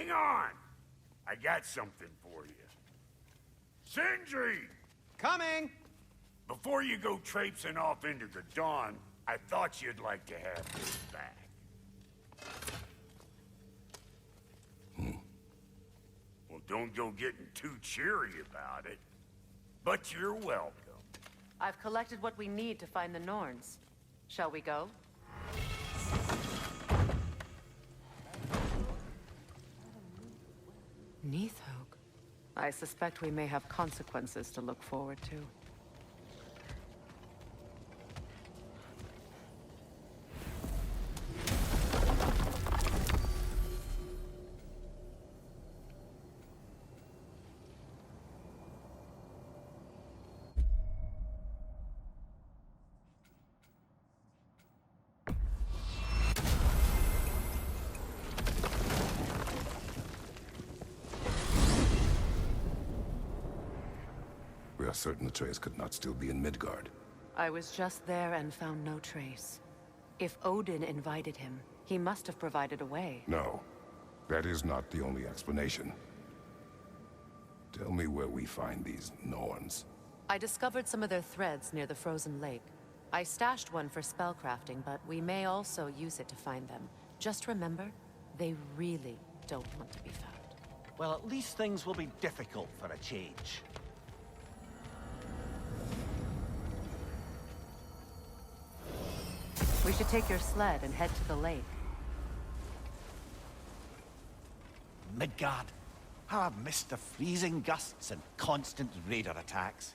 Hang on! I got something for you. Sindri! Coming! Before you go traipsing off into the dawn, I thought you'd like to have this back. Well, don't go getting too cheery about it. But you're welcome. I've collected what we need to find the Norns. Shall we go? Neathog. I suspect we may have consequences to look forward to. We are certain Atreus could not still be in Midgard. I was just there and found no trace. If Odin invited him, he must have provided a way. No, that is not the only explanation. Tell me where we find these Norns. I discovered some of their threads near the frozen lake. I stashed one for spellcrafting, but we may also use it to find them. Just remember, they really don't want to be found. Well, at least things will be difficult for a change. We should take your sled and head to the lake. Midgard. How I've missed the freezing gusts and constant raider attacks.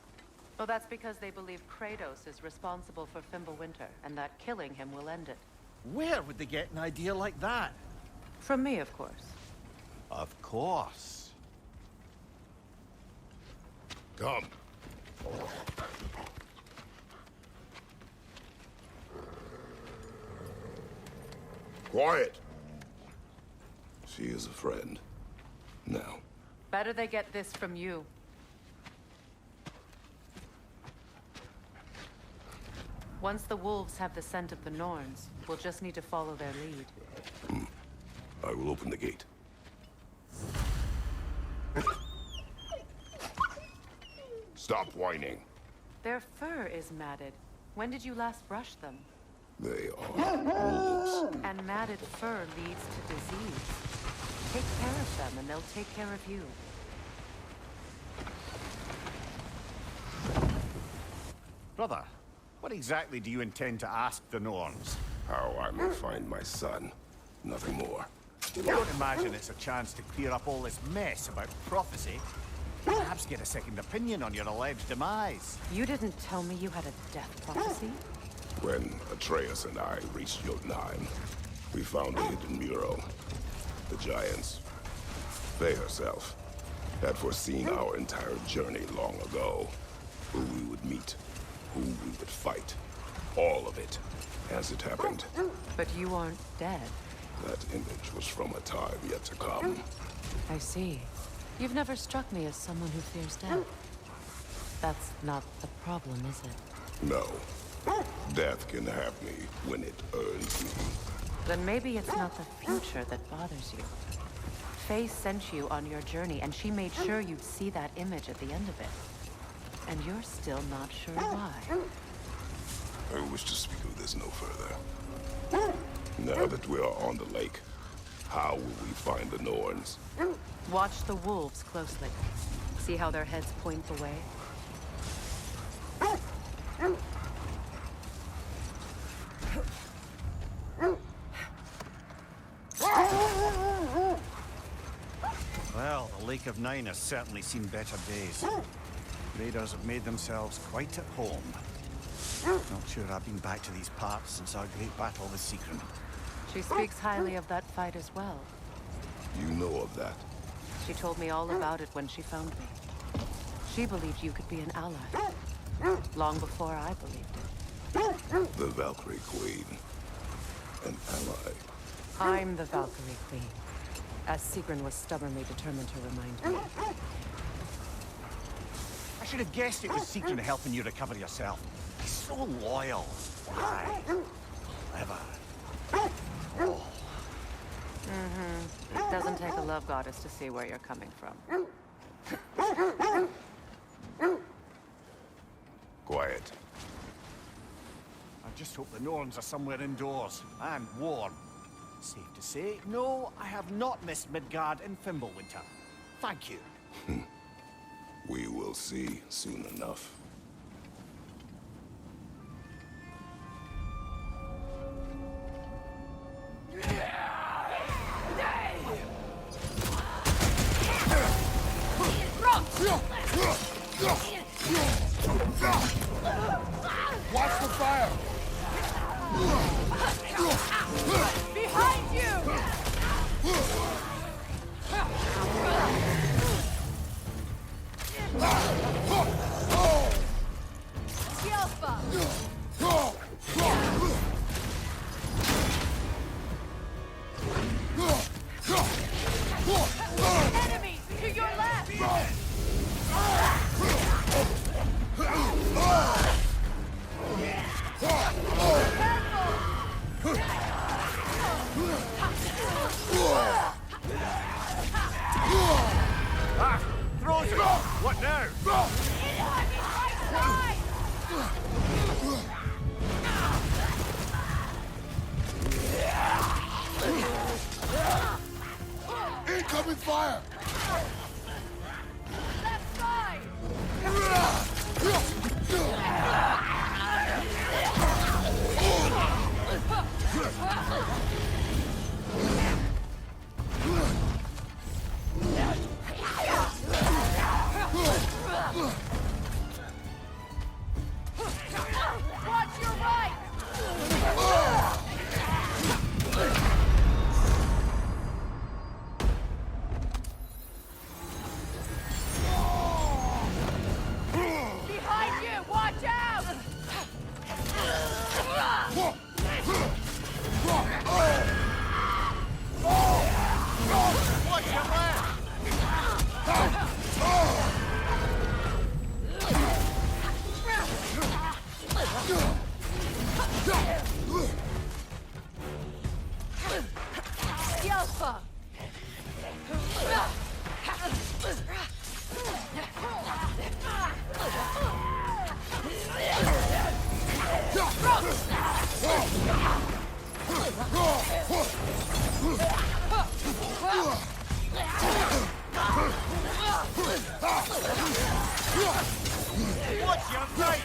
Well, that's because they believe Kratos is responsible for Fimbulwinter, and that killing him will end it. Where would they get an idea like that? From me, of course. Of course. Come. Quiet! She is a friend. Now. Better they get this from you. Once the wolves have the scent of the Norns, we'll just need to follow their lead. I will open the gate. Stop whining. Their fur is matted. When did you last brush them? They are wolves. And matted fur leads to disease. Take care of them and they'll take care of you. Brother, what exactly do you intend to ask the Norns? How I may find my son. Nothing more. I don't imagine it's a chance to clear up all this mess about prophecy. Perhaps get a second opinion on your alleged demise. You didn't tell me you had a death prophecy? When Atreus and I reached Jotunheim, we found a hidden mural. The giants, Freya herself, had foreseen our entire journey long ago. Who we would meet, who we would fight. All of it, as it happened. But you aren't dead. That image was from a time yet to come. I see. You've never struck me as someone who fears death. That's not the problem, is it? No. Death can have me when it earns me. Then maybe it's not the future that bothers you. Faye sent you on your journey, and she made sure you'd see that image at the end of it. And you're still not sure why. I wish to speak of this no further. Now that we are on the lake, how will we find the Norns? Watch the wolves closely. See how their heads point the way? Well, the Lake of Nine has certainly seen better days. Raiders have made themselves quite at home. Not sure I've been back to these parts since our great battle with Secret. She speaks highly of that fight as well. You know of that? She told me all about it when she found me. She believed you could be an ally. Long before I believed it. The Valkyrie Queen. An ally. I'm the Valkyrie Queen. As Sigrun was stubbornly determined to remind me. I should have guessed it was Secret helping you recover yourself. He's so loyal. Why? Clever. Oh. It doesn't take a love goddess to see where you're coming from. Quiet. I just hope the Norns are somewhere indoors and warm. Safe to say, no, I have not missed Midgard in Fimbulwinter. Thank you. We will see soon enough. Watch the fire! Behind you! Enemy to your left! Ah! Throws it! What now? Incoming fire! Left side! Watch your right! Behind you! Watch out! Watch your left! Yelpa! Watch your right!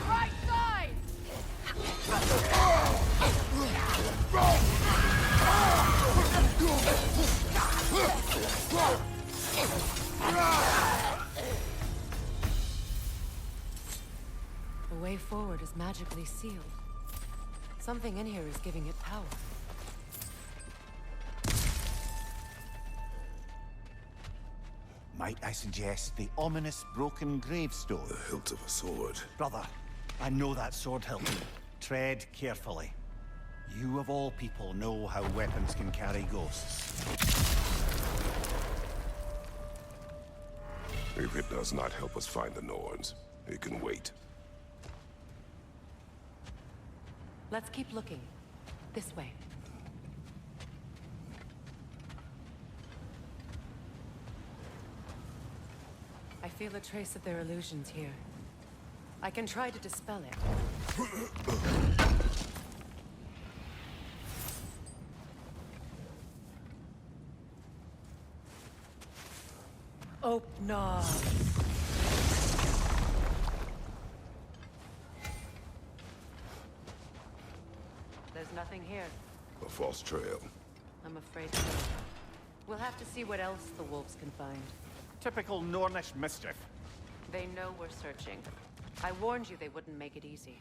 Right side! The way forward is magically sealed. Something in here is giving it power. Might I suggest the ominous broken gravestone? The hilt of a sword. Brother, I know that sword hilt. Tread carefully. You of all people know how weapons can carry ghosts. If it does not help us find the Nords, it can wait. Let's keep looking. This way. I feel a trace of their illusions here. I can try to dispel it. Oh, no. There's nothing here. A false trail. I'm afraid so. We'll have to see what else the wolves can find. Typical Nornish mischief. They know we're searching. I warned you they wouldn't make it easy.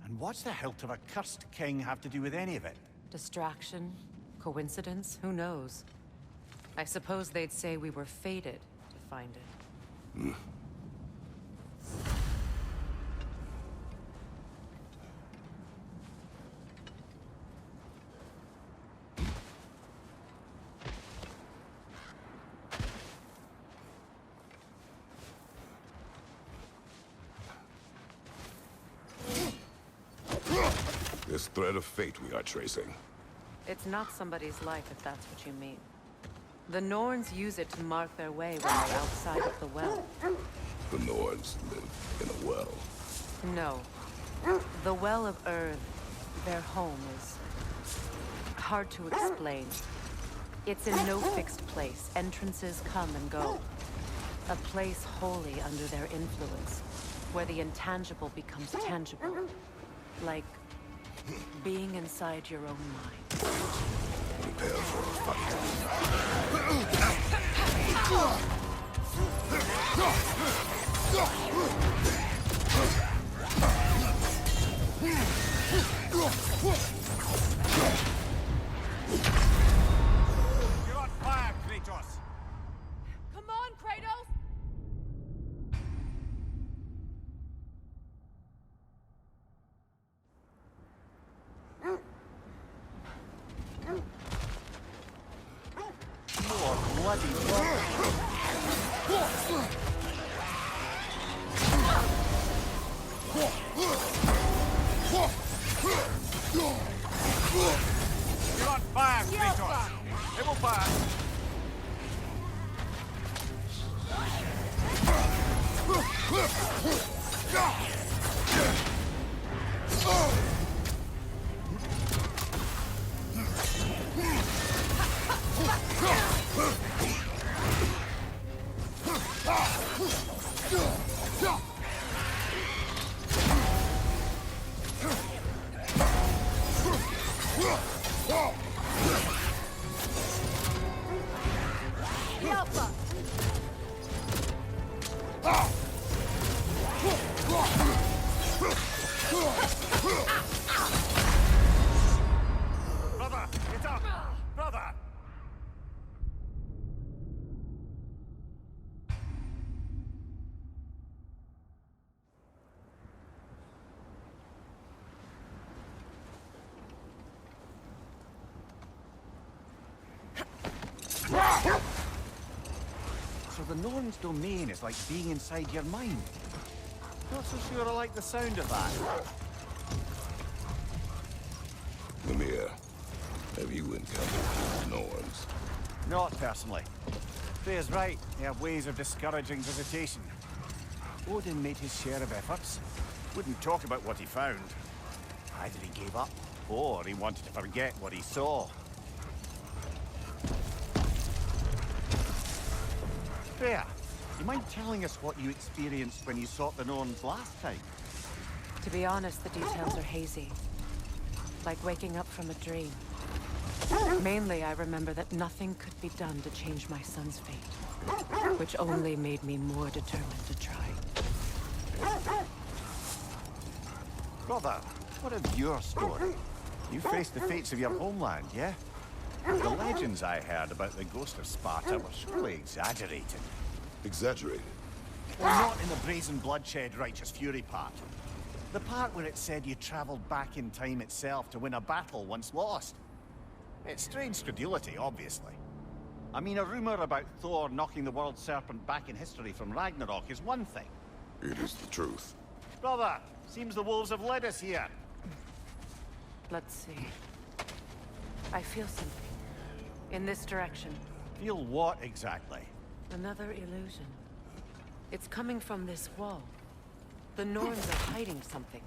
And what's the hilt of a cursed king have to do with any of it? Distraction? Coincidence? Who knows? I suppose they'd say we were fated to find it. This thread of fate we are tracing. It's not somebody's life, if that's what you mean. The Norns use it to mark their way when they're outside of the well. The Nords live in a well. No. The Well of Earth, their home, is hard to explain. It's in no fixed place. Entrances come and go. A place wholly under their influence, where the intangible becomes tangible. Like being inside your own mind. Prepare for a fight. You're on fire, Kratos! Come on, Kratos! More bloody blood! You're on fire, Kratos! It will pass! Brother, get up! Brother! So the Norns' domain is like being inside your mind. Not so sure I like the sound of that. Mimir, have you encountered Nords? Not personally. Freya's right. They have ways of discouraging visitation. Odin made his share of efforts. Wouldn't talk about what he found. Either he gave up, or he wanted to forget what he saw. Freya, you mind telling us what you experienced when you sought the Norns last time? To be honest, the details are hazy. Like waking up from a dream. Mainly, I remember that nothing could be done to change my son's fate. Which only made me more determined to try. Brother, what of your story? You faced the fates of your homeland, yeah? The legends I heard about the ghost of Sparta were surely exaggerated. Exaggerated. Well, not in the brazen bloodshed righteous fury part. The part where it said you traveled back in time itself to win a battle once lost. It's strange credulity, obviously. I mean, a rumor about Thor knocking the world serpent back in history from Ragnarok is one thing. It is the truth. Brother, seems the wolves have led us here. Let's see. I feel something. In this direction. Feel what exactly? Another illusion. It's coming from this wall. The Norns are hiding something.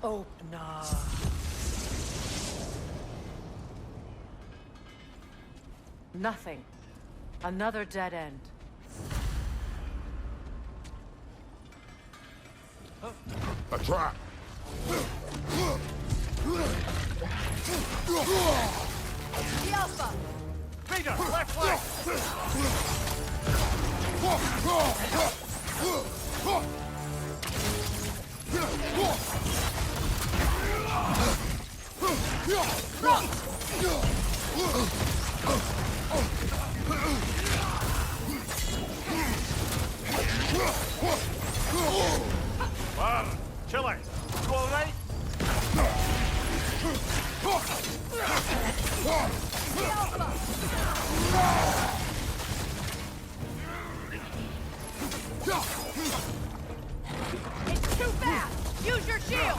Opener. Nothing. Another dead end. A trap! The Alpha! Leader, left flank! Wow, Chile, you all right? It's too fast! Use your shield!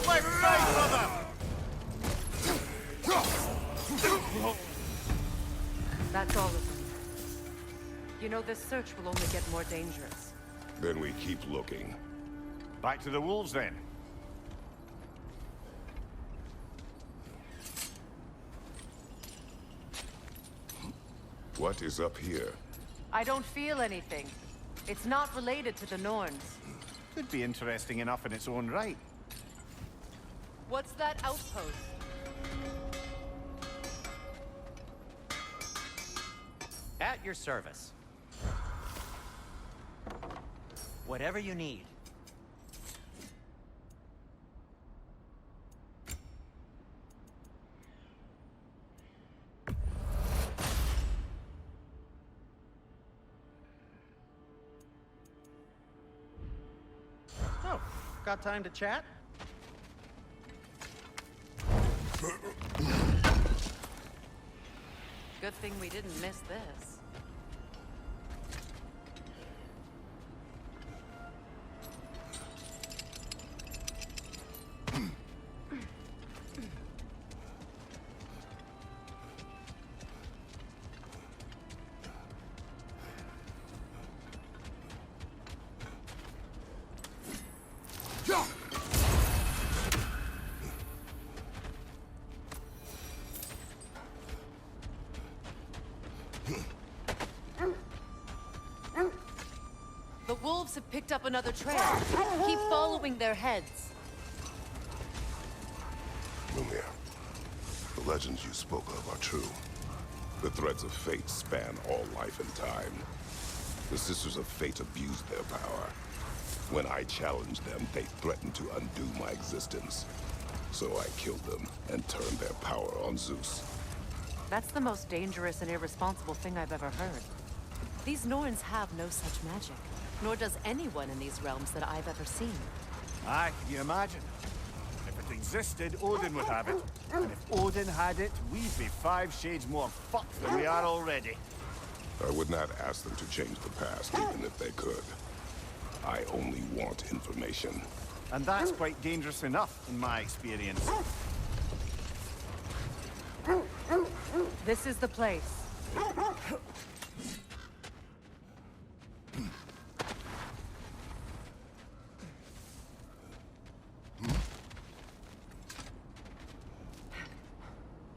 Left side, brother! That's all of them. You know, this search will only get more dangerous. Then we keep looking. Back to the wolves, then. What is up here? I don't feel anything. It's not related to the Norns. Could be interesting enough in its own right. What's that outpost? At your service. Whatever you need. Oh, got time to chat? Good thing we didn't miss this. The wolves have picked up another trail. Keep following their heads. Lumir, the legends you spoke of are true. The threads of fate span all life and time. The Sisters of Fate abused their power. When I challenged them, they threatened to undo my existence. So I killed them and turned their power on Zeus. That's the most dangerous and irresponsible thing I've ever heard. These Norns have no such magic, nor does anyone in these realms that I've ever seen. Aye, can you imagine? If it existed, Odin would have it. And if Odin had it, we'd be 5 shades more fucked than we are already. I would not ask them to change the past, even if they could. I only want information. And that's quite dangerous enough, in my experience. This is the place.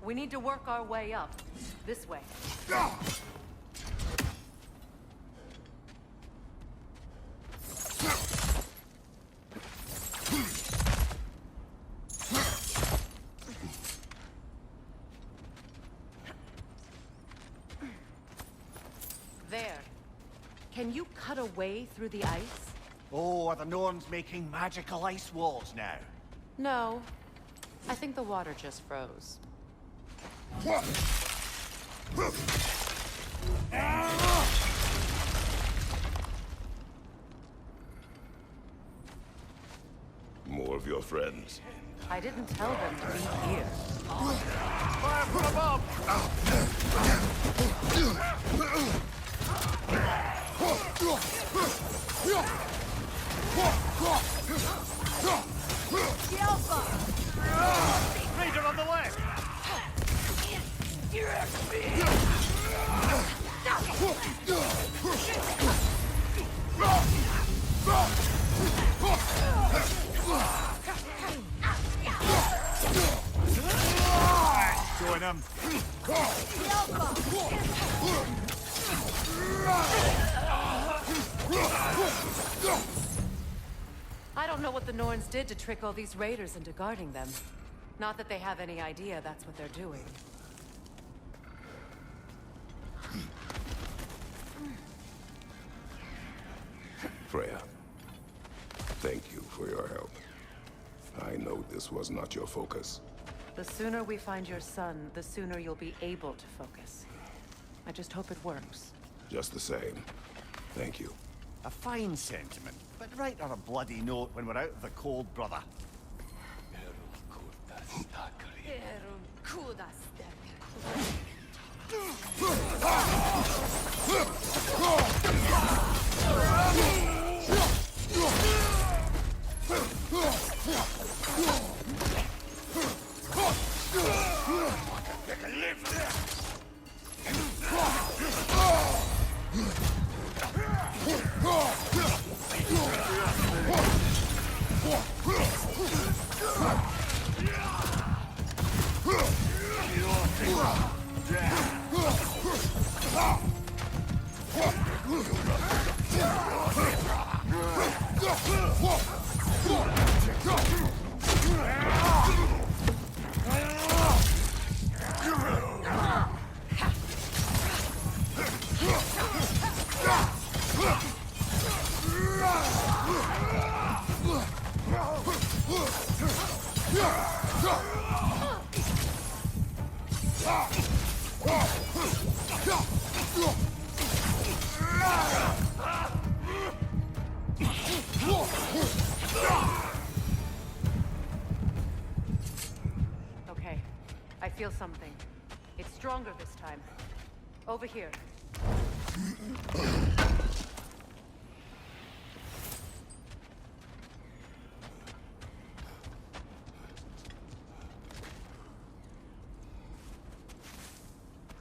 We need to work our way up. This way. There. Can you cut a way through the ice? Oh, are the Norns making magical ice walls now? No. I think the water just froze. More of your friends. I didn't tell them to be here. Fire from above! Raider on the left! on him. I don't know what the Norns did to trick all these raiders into guarding them. Not that they have any idea that's what they're doing. Freya, thank you for your help. I know this was not your focus. The sooner we find your son, the sooner you'll be able to focus. I just hope it works. Just the same, thank you. A fine sentiment, but write on a bloody note when we're out of the cold, brother. Okay, I feel something. It's stronger this time. Over here.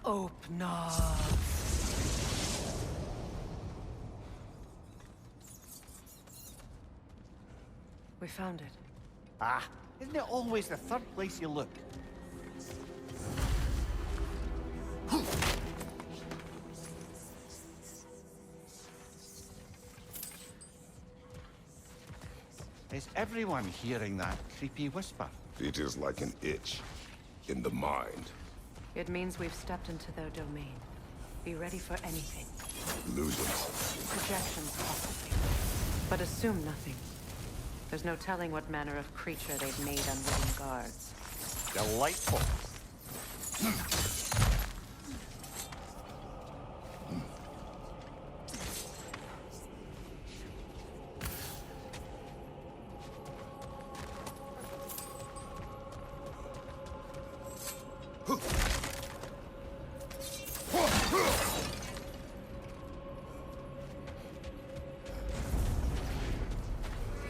Open up. We found it. Ah, isn't it always the third place you look? Is everyone hearing that creepy whisper? It is like an itch in the mind. It means we've stepped into their domain. Be ready for anything. Illusions. Projections, possibly. But assume nothing. There's no telling what manner of creature they've made unwitting guards. Delightful.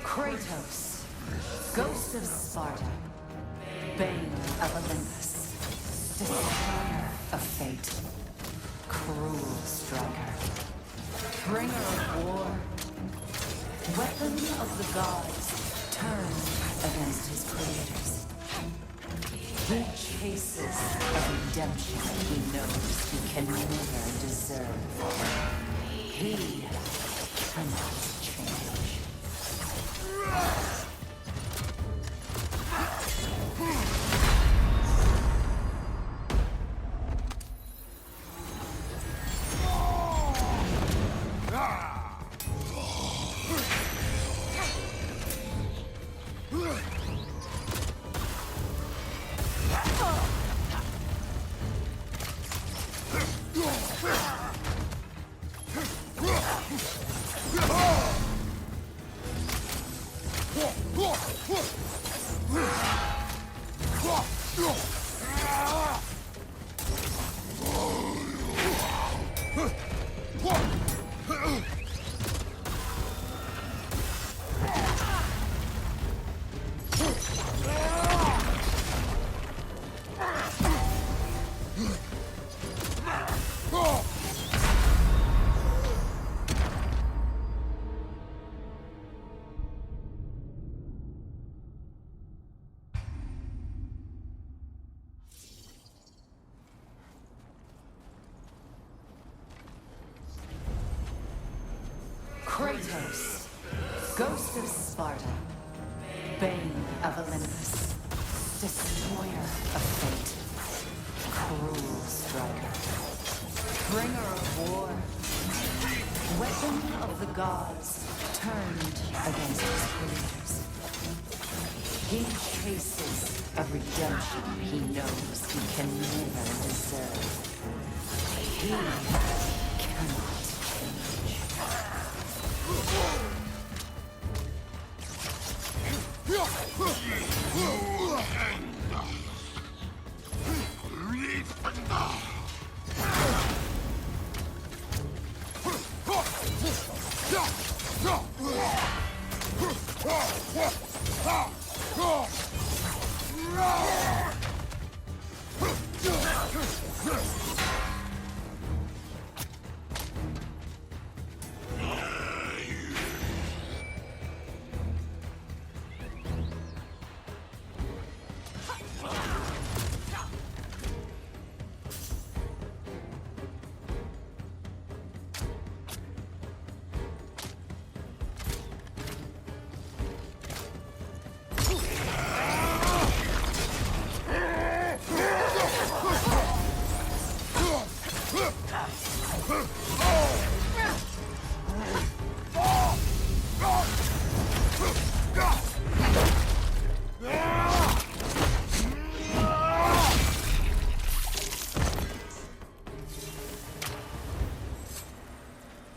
Kratos, ghost of Sparta, bane of Olympus, destroyer of fate, cruel striker, bringer of war, weapon of the gods, turned against his creators. He chases a redemption he knows he can never deserve. He cannot change. Kratos, Ghost of Sparta, Bane of Olympus, Destroyer of Fate, Cruel Striker, Bringer of War, Weapon of the Gods, turned against his creators. He chases a redemption he knows he can never deserve. He cannot change.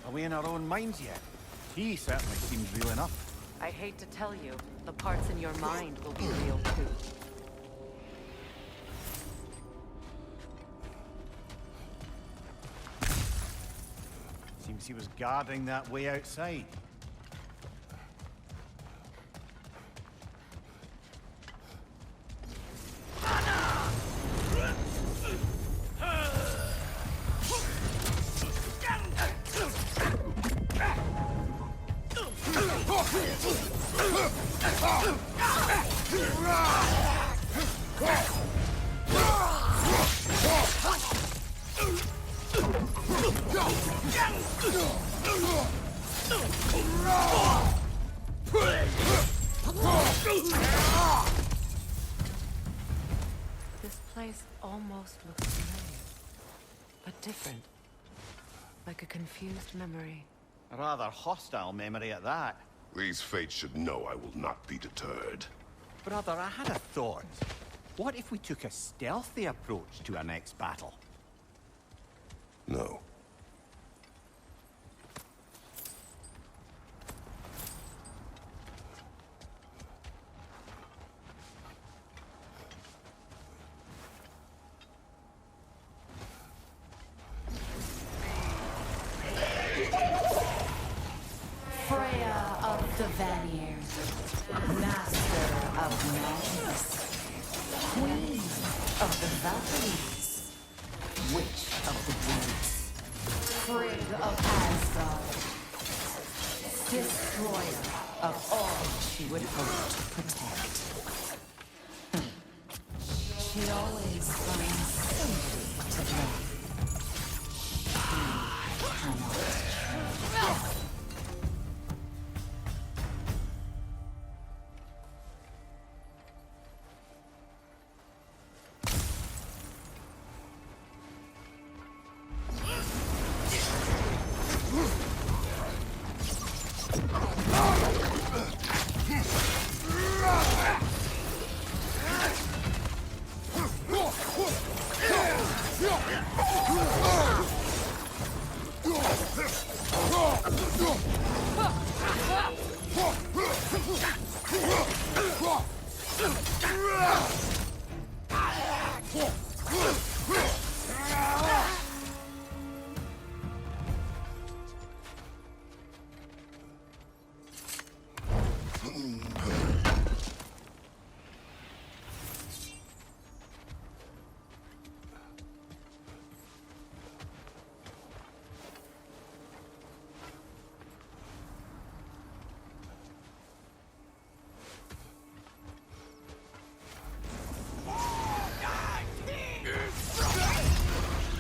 Are we in our own minds yet? He certainly seems real enough. I hate to tell you, the parts in your mind will be real too. Seems he was guarding that way outside. This place almost looks familiar, but different. Like a confused memory. A rather hostile memory at that. These fates should know I will not be deterred. Brother, I had a thought. What if we took a stealthy approach to our next battle? No. Freya of the Vanir, Master of Madness, Queen of the Valkyries, Witch of the Woods, Frigg of Asgard, Destroyer of all she would hope to protect. She always finds somebody to blame. She cannot change.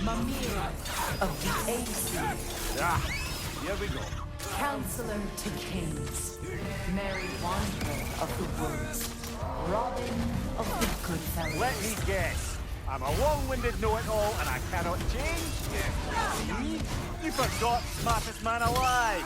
Mimir of the AC. Ah, here we go. Counselor to kings, merry wanderer of the woods, Robin of the good fellows. Let me guess. I'm a long-winded know-it-all and I cannot change? Me? You forgot smartest man alive!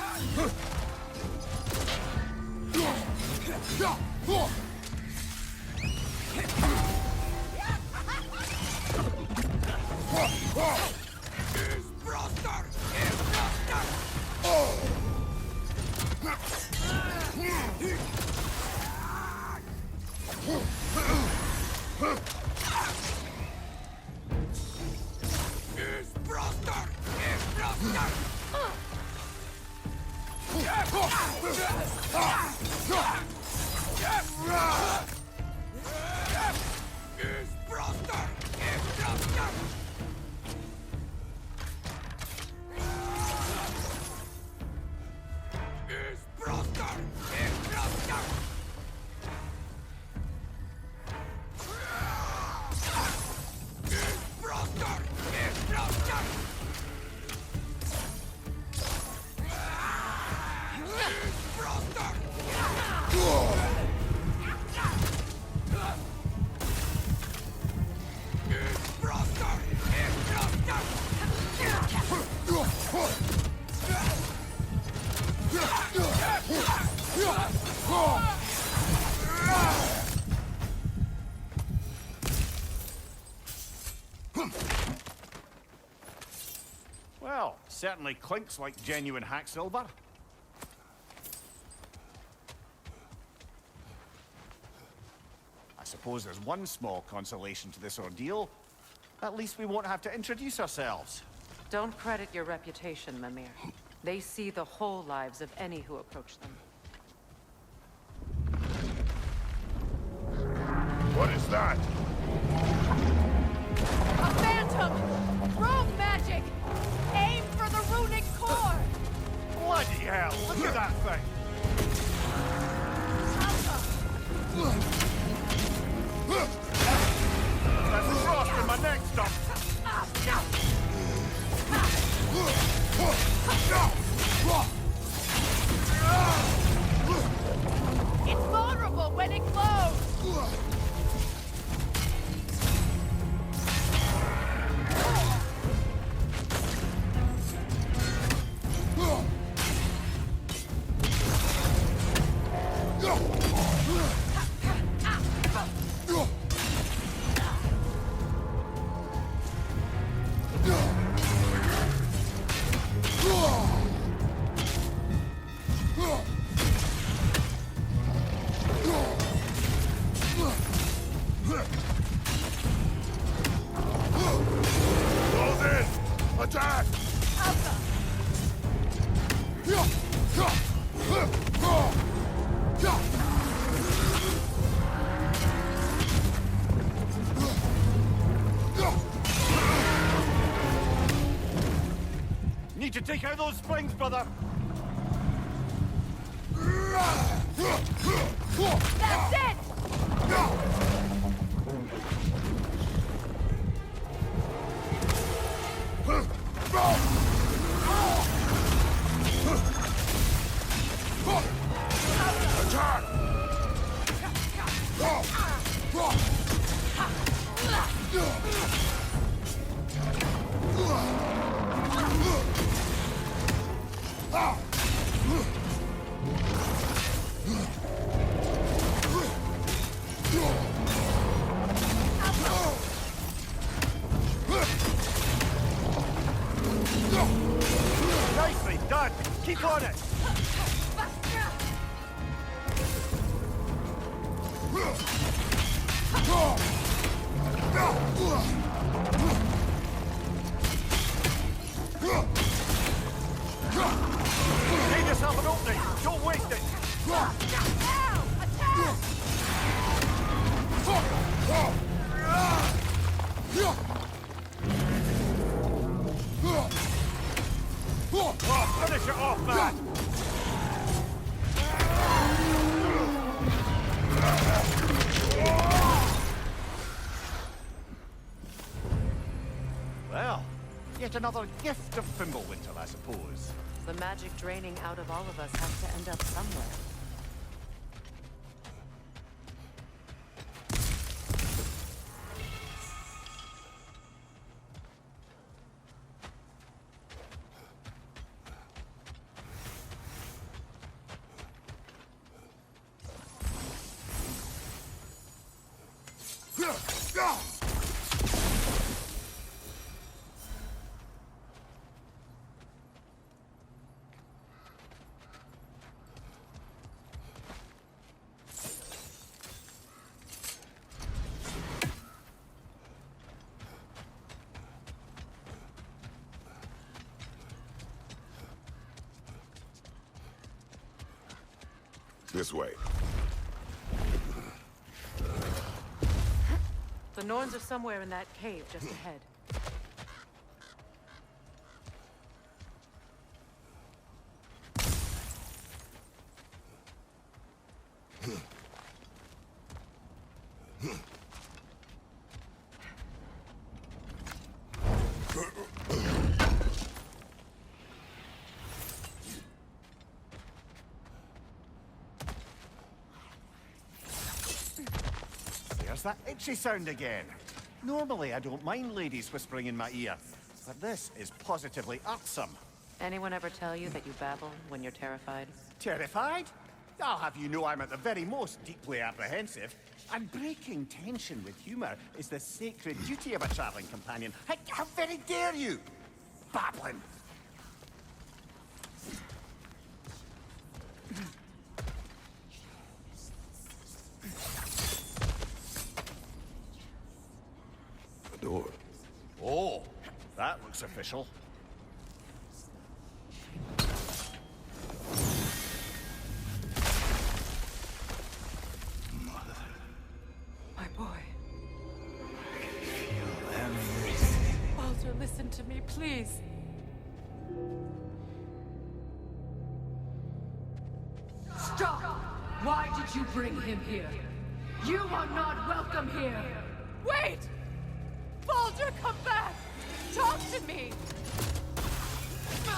Well, certainly clinks like genuine hack silver. I suppose there's one small consolation to this ordeal. At least we won't have to introduce ourselves. Don't credit your reputation, Mimir. They see the whole lives of any who approach them. What is that? A phantom! Rogue magic! Aim for the runic core! Bloody hell, look at that thing! There's a frost in my neck stop! It's vulnerable when it glows! Attack! Need to take out those springs, brother! That's it! Attack! Nicely done! Keep on it! Give yourself an opening! Don't waste it! Oh, finish it off, man! Well, Yet another gift of Fimbulwinter, I suppose. The magic draining out of all of us has to end up somewhere. This way. The Nords are somewhere in that cave just ahead. There's that itchy sound again. Normally, I don't mind ladies whispering in my ear, but this is positively irksome. Anyone ever tell you that you babble when you're terrified? Terrified? I'll have you know I'm at the very most deeply apprehensive. And breaking tension with humor is the sacred duty of a traveling companion. How very dare you? Babbling! Door. Oh, that looks official. My boy. Feel everything. Baldur, listen to me, please. Stop! Why did you bring him here? You are not welcome here! Wait! Baldur, come back! Talk to me! I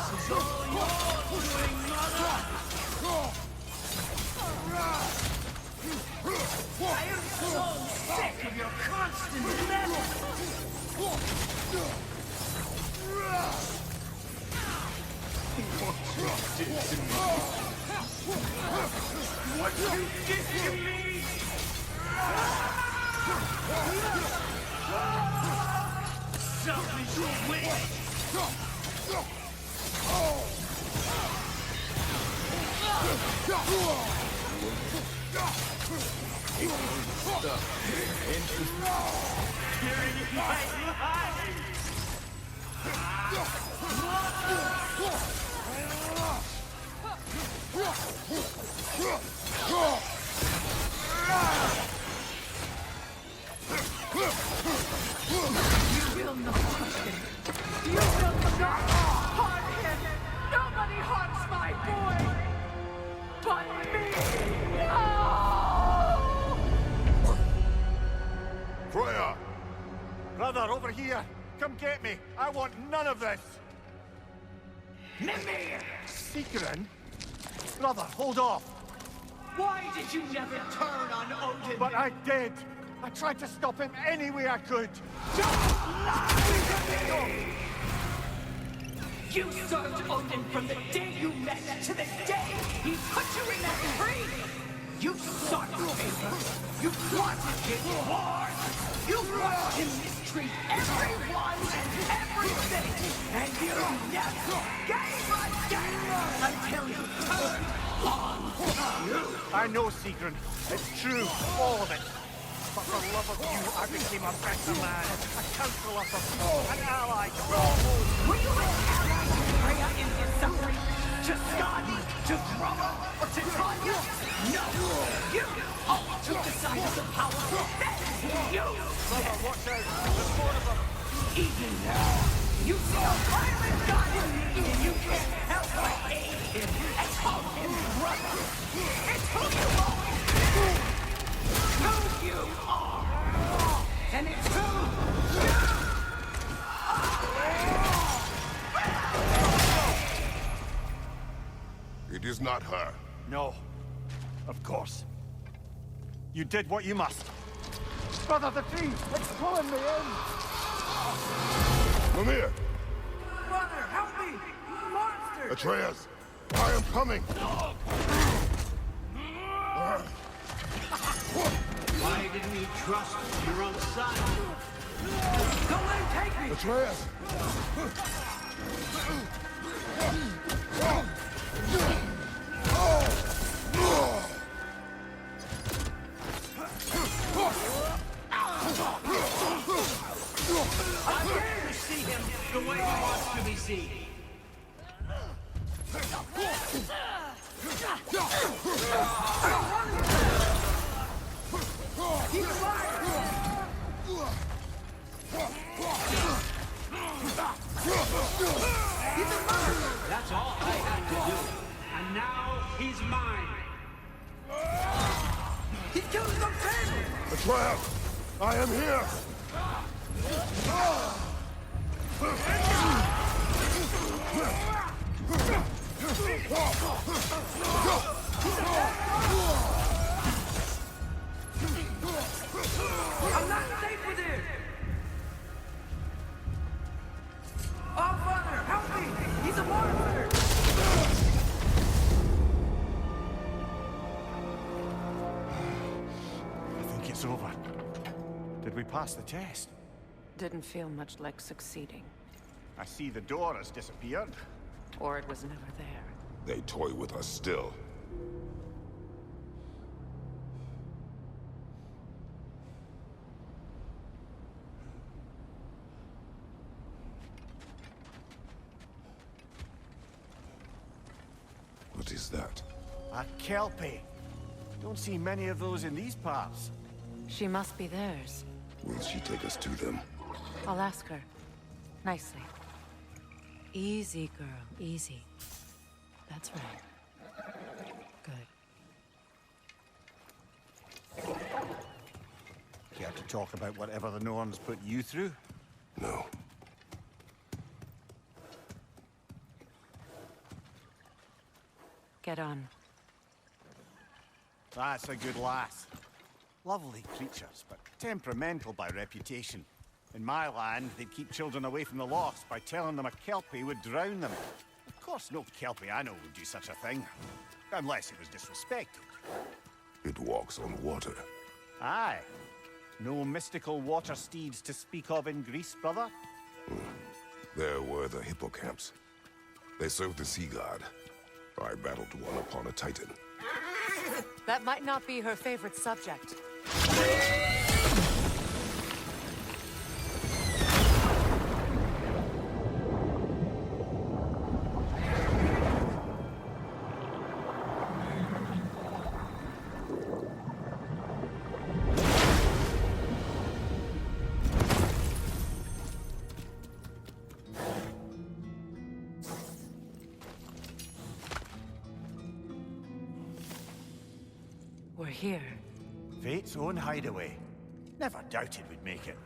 am so sick of your constant menace! What you did to me! Selfish witch! You will not touch him! You will not harm him! Nobody harms my boy! But me! No! Freya! Brother, over here! Come get me! I want none of this! Mimir! Secret? Brother, hold off! Why did you never turn on Odin? But I did! I tried to stop him any way I could! Don't lie to me! You served Odin from the day you met to the day he put you in that tree! You sought favor! You wanted his war! You watched him mistreat everyone and everything! And you never gave a damn until you turned on you! I know, Sigrun. It's true, all of it. But for love of you, I became a better man, a counselor for an ally to all. Were you an ally to Freya in his suffering? To Skadi? To Groma? Or to Tanya? No! You all took the side of the power. That is who you Brother, watch out. There's more of them. Even now, you see a violent god in need and you can't help but aid him and call him brother. It's who you always been. Who you are. And it's who you are. is not her. No. Of course. You did what you must. Brother, the tree! It's pulling me in! Mimir! Brother, help me! Monster! Atreus! I am coming! Why didn't you trust your own son? Don't let him take me! Atreus! I dare to see him the way he wants to be seen. He's alive! That's all I had to do. And now he's mine. He killed his own family! Atreus! I am here! I'm not safe with him! Oh, Father, help me! He's a monster! I think it's over. Did we pass the test? Didn't feel much like succeeding. I see the door has disappeared. Or it was never there. They toy with us still. What is that? A kelpie. Don't see many of those in these parts. She must be theirs. Will she take us to them? I'll ask her. Nicely. Easy, girl. Easy. That's right. Good. Care to talk about whatever the Norns put you through? No. Get on. That's a good lass. Lovely creatures, but temperamental by reputation. In my land, they'd keep children away from the lost by telling them a kelpie would drown them. Of course, no kelpie I know would do such a thing. Unless it was disrespected. It walks on water. Aye. No mystical water steeds to speak of in Greece, brother? There were the hippocamps. They served the sea god. I battled one upon a titan. That might not be her favorite subject. We're here. Fate's own hideaway. Never doubted we'd make it.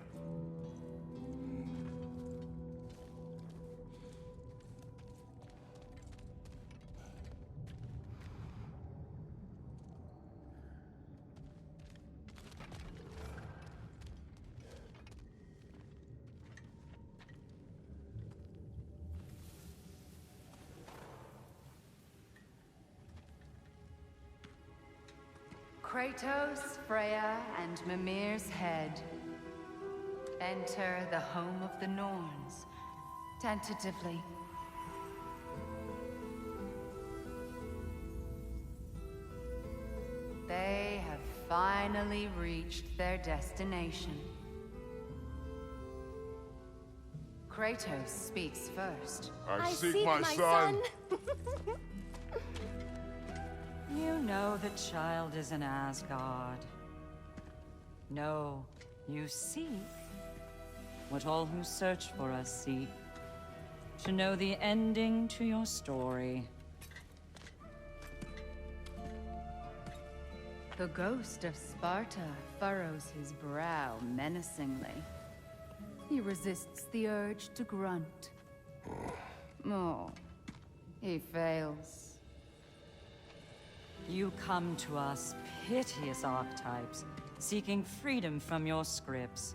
Kratos, Freya, and Mimir's head. Enter the home of the Norns, tentatively. They have finally reached their destination. Kratos speaks first. I seek my son. You know the child is in Asgard. No, you seek what all who search for us seek. To know the ending to your story. The ghost of Sparta furrows his brow menacingly. He resists the urge to grunt. Oh, he fails. You come to us, piteous archetypes, seeking freedom from your scripts,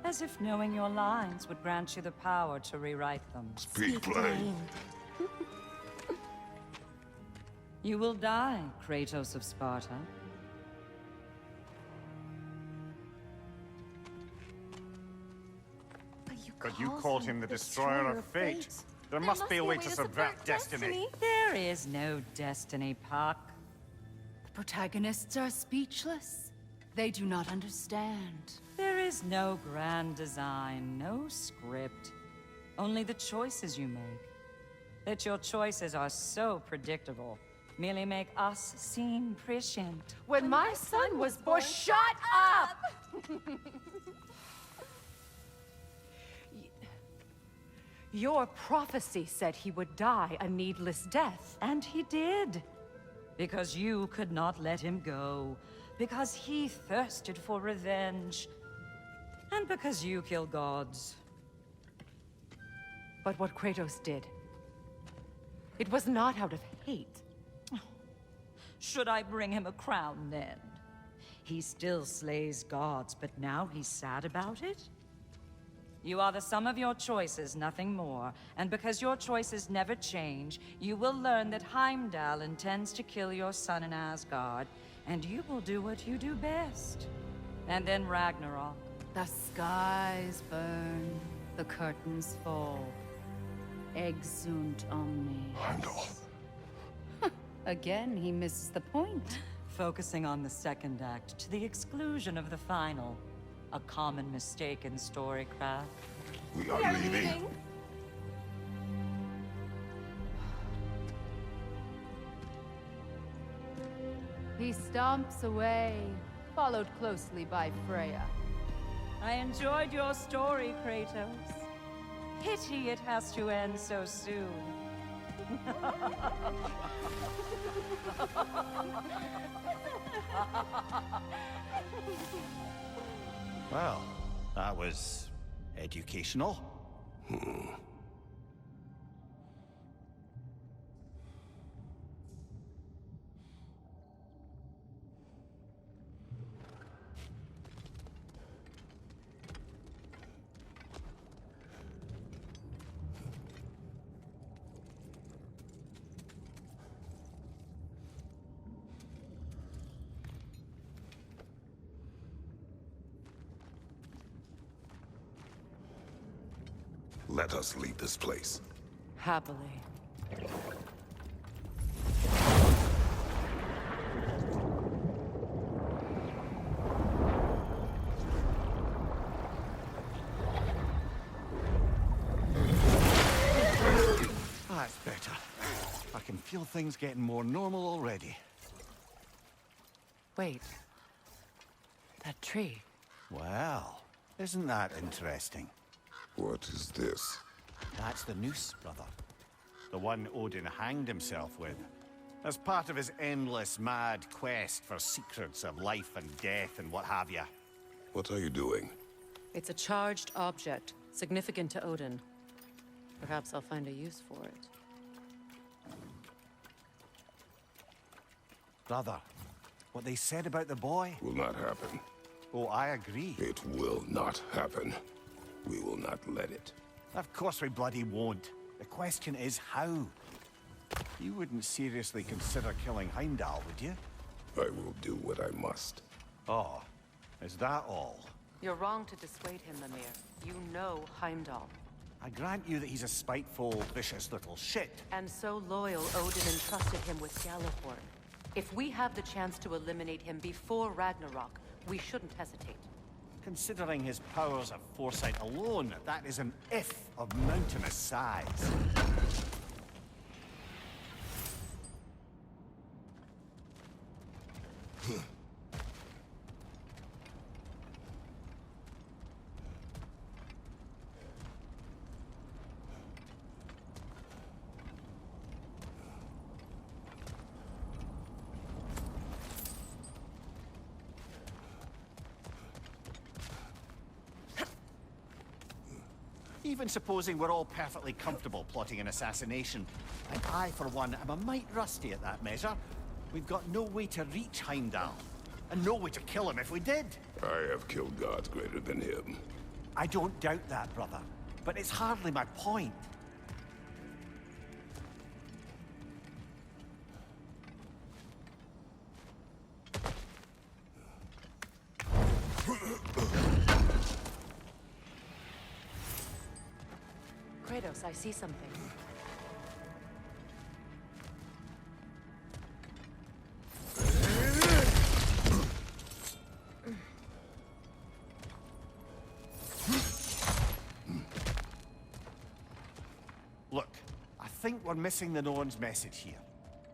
as if knowing your lines would grant you the power to rewrite them. Speak plain. You will die, Kratos of Sparta. But you called him the destroyer of fate. There must be a way to subvert destiny. There is no destiny, Puck. The protagonists are speechless. They do not understand. There is no grand design, no script. Only the choices you make. That your choices are so predictable merely make us seem prescient. When my son was born, shut up! Your prophecy said he would die a needless death. And he did. Because you could not let him go. Because he thirsted for revenge. And because you kill gods. But what Kratos did, it was not out of hate. Should I bring him a crown then? He still slays gods, but now he's sad about it? You are the sum of your choices, nothing more. And because your choices never change, you will learn that Heimdall intends to kill your son in Asgard, and you will do what you do best. And then Ragnarok. The skies burn, the curtains fall. Exunt omnes. Heimdall. Again, he misses the point. Focusing on the second act to the exclusion of the final. A common mistake in storycraft. We are leaving. He stomps away, followed closely by Freya. I enjoyed your story, Kratos. Pity it has to end so soon. Well, that was educational. Let us leave this place. Happily. That's better. I can feel things getting more normal already. Wait. That tree. Well, isn't that interesting? What is this? That's the noose, brother. The one Odin hanged himself with. As part of his endless, mad quest for secrets of life and death and what have you. What are you doing? It's a charged object, significant to Odin. Perhaps I'll find a use for it. Brother, what they said about the boy? Will not happen. Oh, I agree. It will not happen. We will not let it. Of course we bloody won't. The question is how. You wouldn't seriously consider killing Heimdall, would you? I will do what I must. Oh, is that all? You're wrong to dissuade him, Mimir. You know Heimdall. I grant you that he's a spiteful, vicious little shit. And so loyal, Odin entrusted him with Gjallarhorn. If we have the chance to eliminate him before Ragnarok, we shouldn't hesitate. Considering his powers of foresight alone, that is an if of mountainous size. Even supposing we're all perfectly comfortable plotting an assassination, and I, for one, am a mite rusty at that measure, We've got no way to reach Heimdall, and no way to kill him if we did. I have killed gods greater than him. I don't doubt that, brother, but it's hardly my point. Kratos, I see something. Look, I think we're missing the Norns' message here.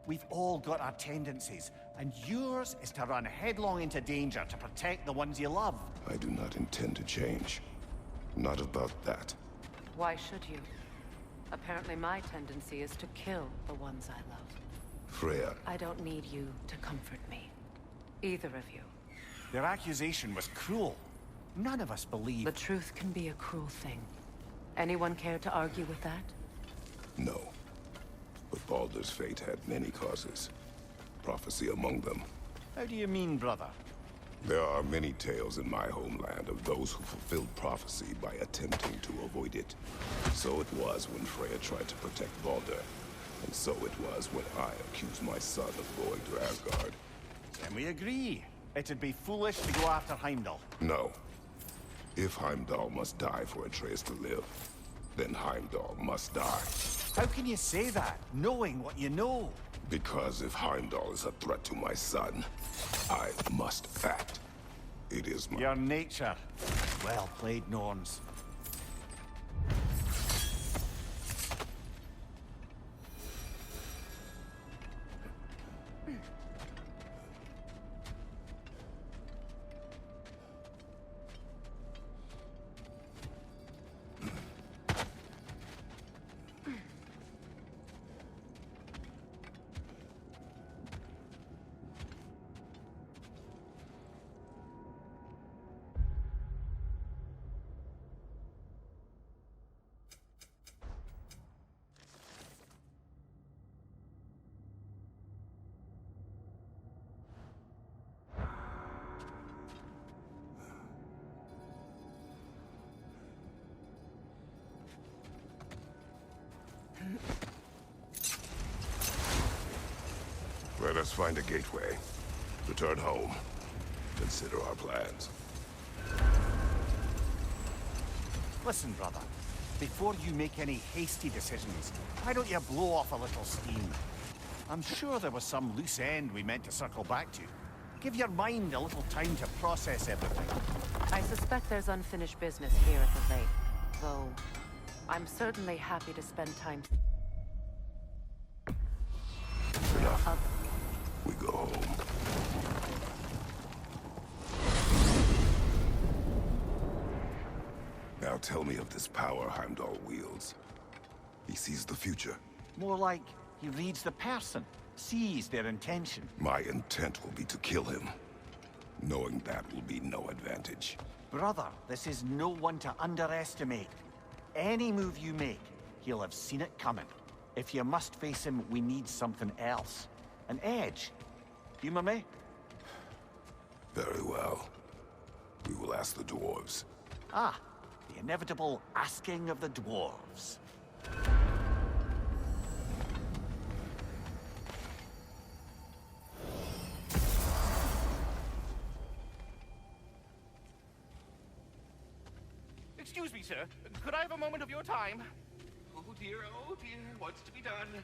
We've all got our tendencies, and yours is to run headlong into danger to protect the ones you love. I do not intend to change. Not about that. Why should you? Apparently my tendency is to kill the ones I love. Freya. I don't need you to comfort me. Either of you. Their accusation was cruel. None of us believe... The truth can be a cruel thing. Anyone care to argue with that? No. But Baldur's fate had many causes. Prophecy among them. How do you mean, brother? There are many tales in my homeland of those who fulfilled prophecy by attempting to avoid it. So it was when Freya tried to protect Baldur. And so it was when I accused my son of going to Asgard. Then we agree. It'd be foolish to go after Heimdall. No. If Heimdall must die for Atreus to live, then Heimdall must die. How can you say that, knowing what you know? Because if Heimdall is a threat to my son, I must act. It is my... Your nature. Well played, Norns. Let us find a gateway. Return home. Consider our plans. Listen, brother. Before you make any hasty decisions, why don't you blow off a little steam? I'm sure there was some loose end we meant to circle back to. Give your mind a little time to process everything. I suspect there's unfinished business here at the lake. Though, I'm certainly happy to spend time... Enough. We go home. Now tell me of this power Heimdall wields. He sees the future. More like he reads the person, sees their intention. My intent will be to kill him. Knowing that will be no advantage. Brother, this is no one to underestimate. Any move you make, he'll have seen it coming. If you must face him, we need something else. An edge. Humor me? Very well. We will ask the dwarves. Ah, the inevitable asking of the dwarves. Excuse me, sir. Could I have a moment of your time? Oh dear, what's to be done?